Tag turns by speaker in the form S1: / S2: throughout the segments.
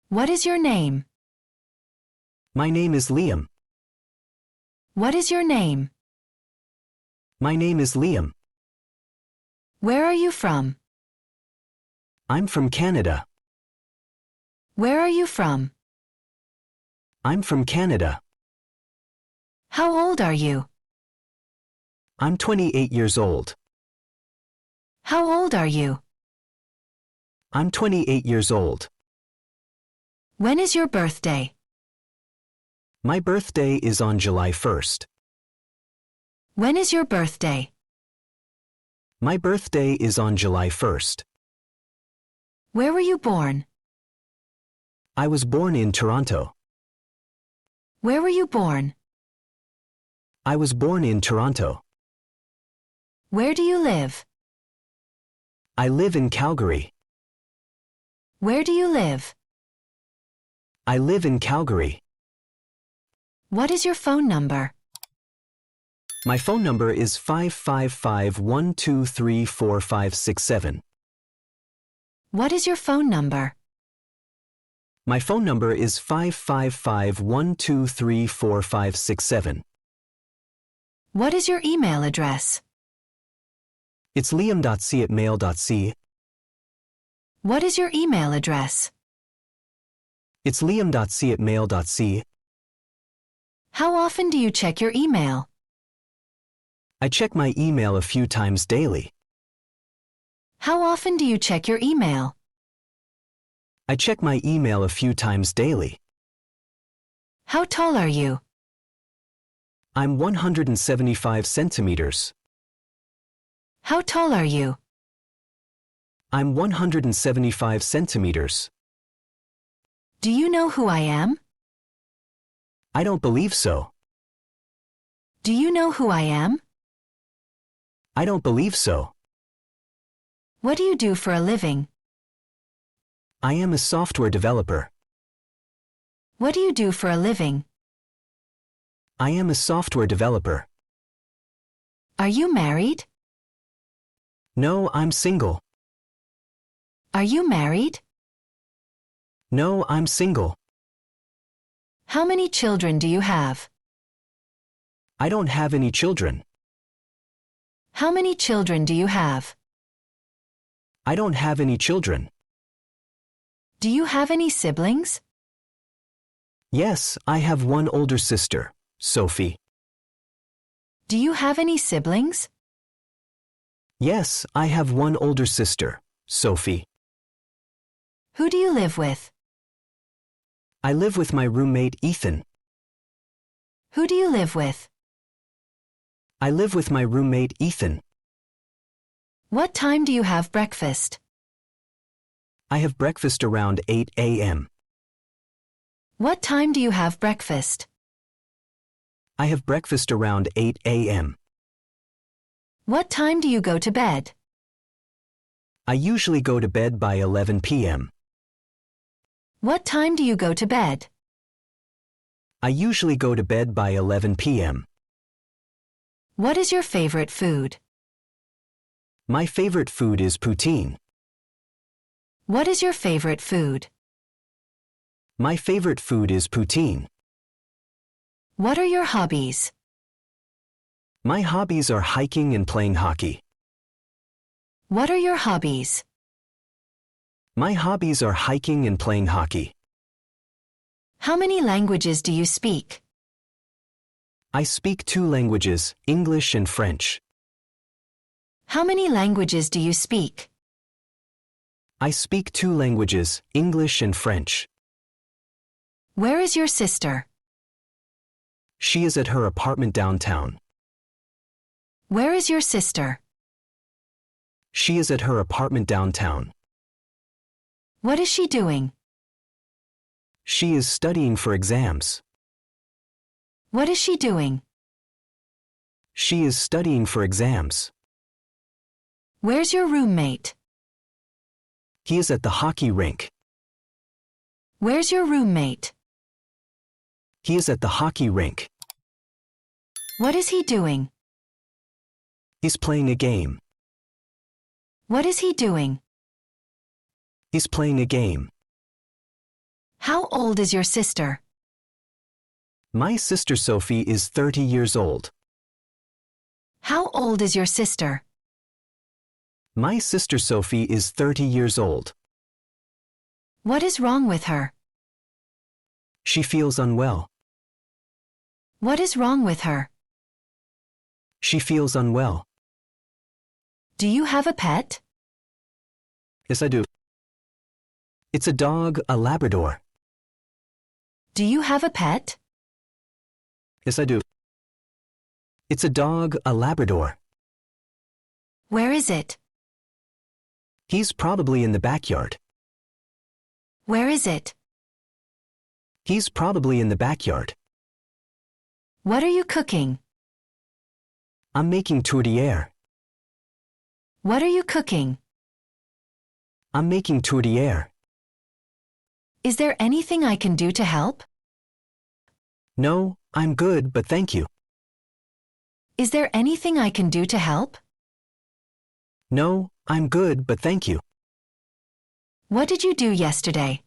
S1: What is your name?
S2: My name is Liam.
S1: What is your name?
S2: My name is Liam.
S1: Where are you from?
S2: I'm from Canada.
S1: Where are you from?
S2: I'm from Canada.
S1: How old are you?
S2: I'm 28 years old.
S1: How old are you?
S2: I'm 28 years old.
S1: When is your birthday?
S2: My birthday is on July 1st.
S1: When is your birthday?
S2: My birthday is on July 1st.
S1: Where were you born?
S2: I was born in Toronto.
S1: Where were you born?
S2: I was born in Toronto.
S1: Where do you live?
S2: I live in Calgary.
S1: Where do you live?
S2: I live in Calgary.
S1: What is your phone number?
S2: My phone number is 555-123-4567.
S1: What is your phone number?
S2: My phone number is 555-123-4567.
S1: What is your email address?
S2: It's liam.c@mail.c.
S1: What is your email address?
S2: It's liam.c@mail.c.
S1: How often do you check your email?
S2: I check my email a few times daily.
S1: How often do you check your email?
S2: I check my email a few times daily.
S1: How tall are you?
S2: I'm 175 centimeters.
S1: How tall are you?
S2: I'm 175 centimeters.
S1: Do you know who I am?
S2: I don't believe so.
S1: Do you know who I am?
S2: I don't believe so.
S1: What do you do for a living?
S2: I am a software developer.
S1: What do you do for a living?
S2: I am a software developer.
S1: Are you married?
S2: No, I'm single.
S1: Are you married?
S2: No, I'm single.
S1: How many children do you have?
S2: I don't have any children.
S1: How many children do you have?
S2: I don't have any children.
S1: Do you have any siblings?
S2: Yes, I have one older sister, Sophie.
S1: Do you have any siblings?
S2: Yes, I have one older sister, Sophie.
S1: Who do you live with?
S2: I live with my roommate Ethan.
S1: Who do you live with?
S2: I live with my roommate Ethan.
S1: What time do you have breakfast?
S2: I have breakfast around 8 a.m.
S1: What time do you have breakfast?
S2: I have breakfast around 8 a.m.
S1: What time do you go to bed?
S2: I usually go to bed by 11 p.m.
S1: What time do you go to bed?
S2: I usually go to bed by 11 p.m.
S1: What is your favorite food?
S2: My favorite food is poutine.
S1: What is your favorite food?
S2: My favorite food is poutine.
S1: What are your hobbies?
S2: My hobbies are hiking and playing hockey.
S1: What are your hobbies?
S2: My hobbies are hiking and playing hockey.
S1: How many languages do you speak?
S2: I speak 2 languages, English and French.
S1: How many languages do you speak?
S2: I speak 2 languages, English and French.
S1: Where is your sister?
S2: She is at her apartment downtown.
S1: Where is your sister?
S2: She is at her apartment downtown.
S1: What is she doing?
S2: She is studying for exams.
S1: What is she doing?
S2: She is studying for exams.
S1: Where's your roommate?
S2: He is at the hockey rink.
S1: Where's your roommate?
S2: He is at the hockey rink.
S1: What is he doing?
S2: He's playing a game.
S1: What is he doing?
S2: He's playing a game.
S1: How old is your sister?
S2: My sister Sophie is 30 years old.
S1: How old is your sister?
S2: My sister Sophie is 30 years old.
S1: What is wrong with her?
S2: She feels unwell.
S1: What is wrong with her?
S2: She feels unwell.
S1: Do you have a pet?
S2: Yes, I do. It's a dog, a Labrador.
S1: Do you have a pet?
S2: Yes, I do. It's a dog, a Labrador.
S1: Where is it?
S2: He's probably in the backyard.
S1: Where is it?
S2: He's probably in the backyard.
S1: What are you cooking?
S2: I'm making tourtière.
S1: What are you cooking?
S2: I'm making tourtière.
S1: Is there anything I can do to help?
S2: No, I'm good, but thank you.
S1: Is there anything I can do to help?
S2: No, I'm good, but thank you.
S1: What did you do yesterday?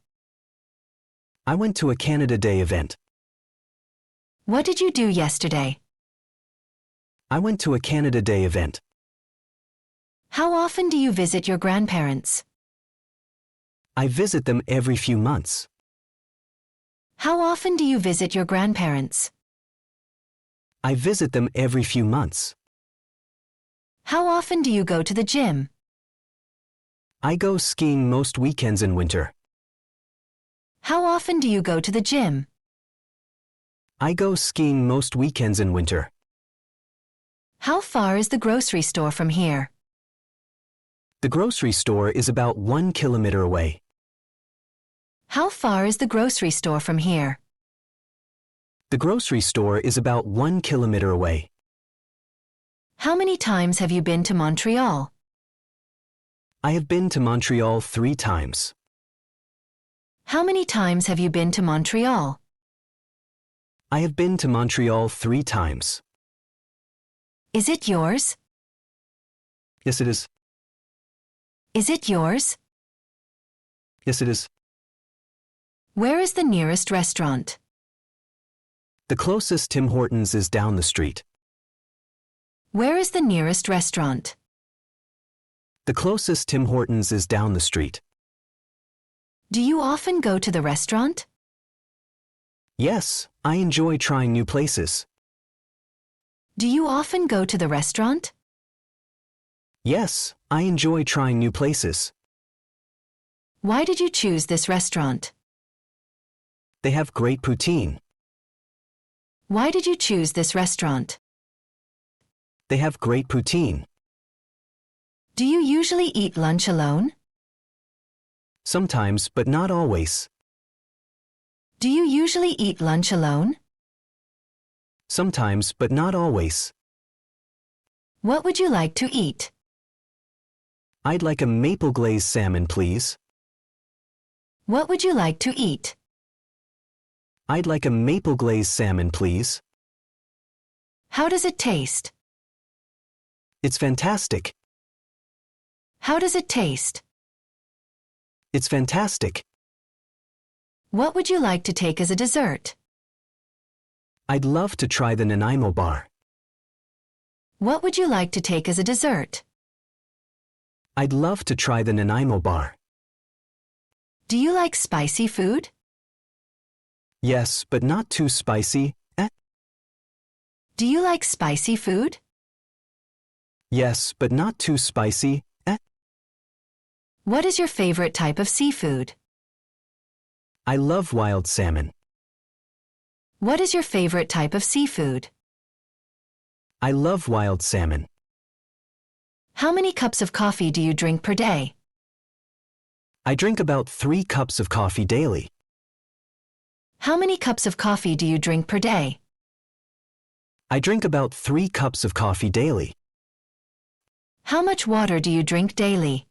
S2: I went to a Canada Day event.
S1: What did you do yesterday?
S2: I went to a Canada Day event.
S1: How often do you visit your grandparents?
S2: I visit them every few months.
S1: How often do you visit your grandparents?
S2: I visit them every few months.
S1: How often do you go to the gym?
S2: I go skiing most weekends in winter.
S1: How often do you go to the gym?
S2: I go skiing most weekends in winter.
S1: How far is the grocery store from here?
S2: The grocery store is about 1 kilometer away.
S1: How far is the grocery store from here?
S2: The grocery store is about 1 kilometer away.
S1: How many times have you been to Montreal?
S2: I have been to Montreal 3 times.
S1: How many times have you been to Montreal?
S2: I have been to Montreal 3 times.
S1: Is it yours?
S2: Yes, it is.
S1: Is it yours?
S2: Yes, it is.
S1: Where is the nearest restaurant?
S2: The closest Tim Hortons is down the street.
S1: Where is the nearest restaurant?
S2: The closest Tim Hortons is down the street.
S1: Do you often go to the restaurant?
S2: Yes, I enjoy trying new places.
S1: Do you often go to the restaurant?
S2: Yes, I enjoy trying new places.
S1: Why did you choose this restaurant?
S2: They have great poutine.
S1: Why did you choose this restaurant?
S2: They have great poutine.
S1: Do you usually eat lunch alone?
S2: Sometimes, but not always.
S1: Do you usually eat lunch alone?
S2: Sometimes, but not always.
S1: What would you like to eat?
S2: I'd like a maple glazed salmon, please.
S1: What would you like to eat?
S2: I'd like a maple glazed salmon, please.
S1: How does it taste?
S2: It's fantastic.
S1: How does it taste?
S2: It's fantastic.
S1: What would you like to take as a dessert?
S2: I'd love to try the Nanaimo bar.
S1: What would you like to take as a dessert?
S2: I'd love to try the Nanaimo bar.
S1: Do you like spicy food?
S2: Yes, but not too spicy.
S1: Do you like spicy food?
S2: Yes, but not too spicy.
S1: What is your favorite type of seafood?
S2: I love wild salmon.
S1: What is your favorite type of seafood?
S2: I love wild salmon.
S1: How many cups of coffee do you drink per day?
S2: I drink about 3 cups of coffee daily.
S1: How many cups of coffee do you drink per day?
S2: I drink about 3 cups of coffee daily.
S1: How much water do you drink daily?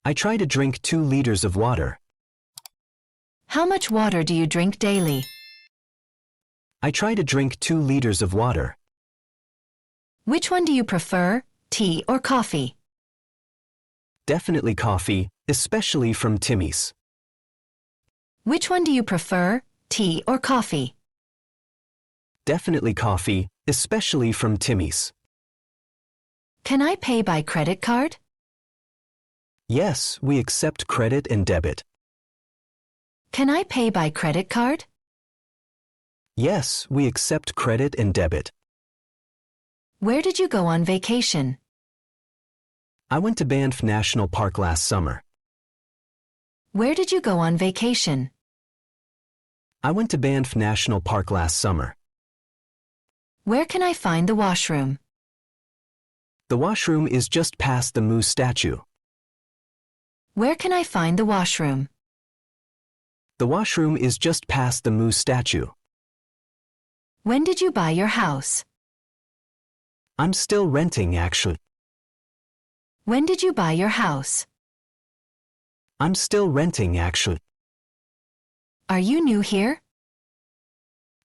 S2: I try to drink 2 liters of water.
S1: How much water do you drink daily?
S2: I try to drink 2 liters of water.
S1: Which one do you prefer, tea or coffee?
S2: Definitely coffee, especially from Timmy's.
S1: Which one do you prefer, tea or coffee?
S2: Definitely coffee, especially from Timmy's.
S1: Can I pay by credit card?
S2: Yes, we accept credit and debit.
S1: Can I pay by credit card?
S2: Yes, we accept credit and debit.
S1: Where did you go on vacation?
S2: I went to Banff National Park last summer.
S1: Where did you go on vacation?
S2: I went to Banff National Park last summer.
S1: Where can I find the washroom?
S2: The washroom is just past the moose statue.
S1: Where can I find the washroom?
S2: The washroom is just past the moose statue.
S1: When did you buy your house?
S2: I'm still renting actually.
S1: When did you buy your house?
S2: I'm still renting actually.
S1: Are you new here?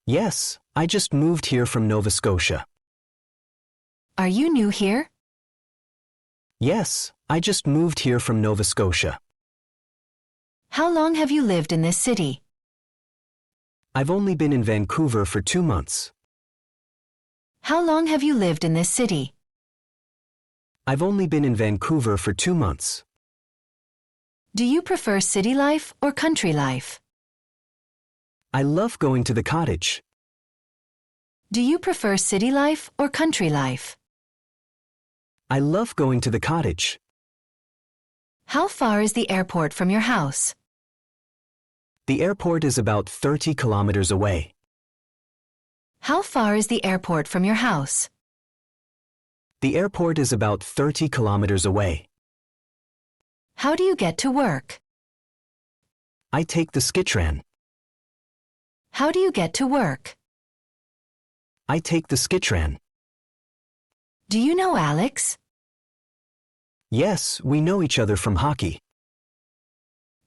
S2: Yes, I just moved here from Nova Scotia.
S1: Are you new here?
S2: Yes, I just moved here from Nova Scotia.
S1: How long have you lived in this city?
S2: I've only been in Vancouver for 2 months.
S1: How long have you lived in this city?
S2: I've only been in Vancouver for 2 months.
S1: Do you prefer city life or country life?
S2: I love going to the cottage.
S1: Do you prefer city life or country life?
S2: I love going to the cottage.
S1: How far is the airport from your house?
S2: The airport is about 30 kilometers away.
S1: How far is the airport from your house?
S2: The airport is about 30 kilometers away.
S1: How do you get to work?
S2: I take the Skitran.
S1: How do you get to work?
S2: I take the Skitran.
S1: Do you know Alex?
S2: Yes, we know each other from hockey.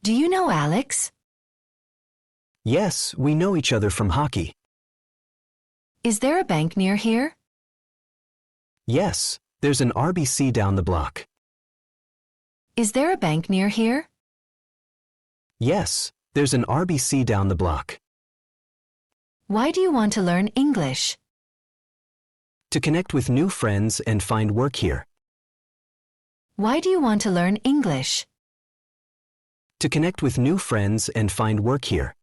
S1: Do you know Alex?
S2: Yes, we know each other from hockey.
S1: Is there a bank near here?
S2: Yes, there's an RBC down the block.
S1: Is there a bank near here?
S2: Yes, there's an RBC down the block.
S1: Why do you want to learn English?
S2: To connect with new friends and find work here.
S1: Why do you want to learn English?
S2: To connect with new friends and find work here.